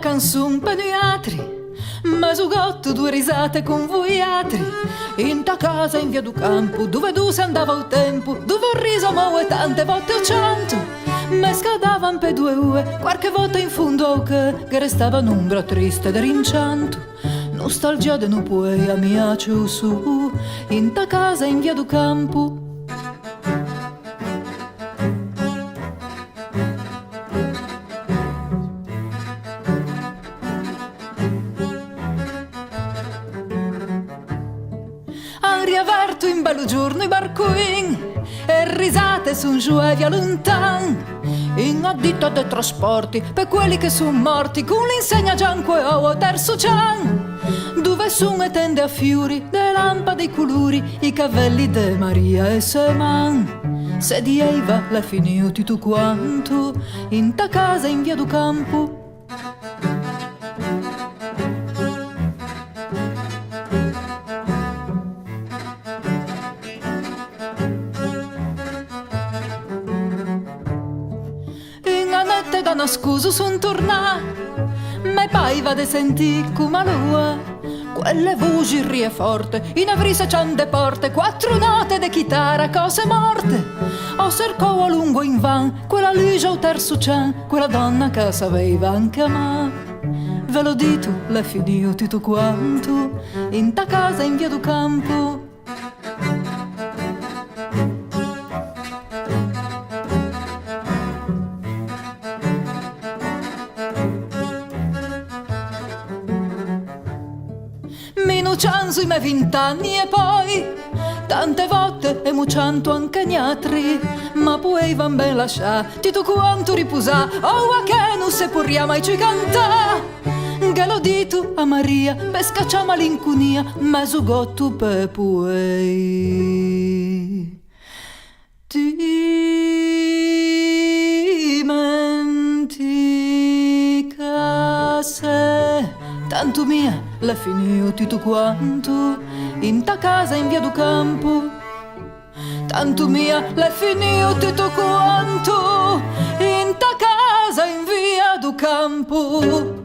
canzun per noi altri, ma su gotto due risate con voi altri. In ta casa in via du campo, dove tu se andava il tempo, dove ho riso mo e tante volte ho cianto. Me scadavan per due ue, qualche volta in fondo che restava un'ombra triste da rincianto. Nostalgia de non puoi amiace su, in ta casa in via du campo. Riaverto in bello giorno i barcoin e risate son giù e via lontan, in addito dei trasporti per quelli che son morti con l'insegna gianque o terzo cian, dove son e tende a fiori de lampade i colori i cavelli de Maria e Seman. Se di Eva la finio tutto quanto in ta casa in via du campo. Da nascoso son tornà, ma paiva de sentì come lua, quelle voci rie forte, in avrisa c'han de porte, quattro note de chitarra, cose morte. O cercò a lungo in van, quella luce o terzo c'han, quella donna che sapeva anche a me. Ve lo dito, le finio tutto quanto, in ta casa in via du campo. Cianzo i miei 20 anni e poi tante volte e mucianto anche gli altri, ma poi van ben lascià tutto quanto riposa, oh a che non se porria mai ci cantà. Che lo dito a Maria per scaccià malincunia, ma su gotto per poi dimentica se tanto mia la finio tutto quanto in ta casa in via du campo. Tanto mia la finio tutto quanto in ta casa in via du campo.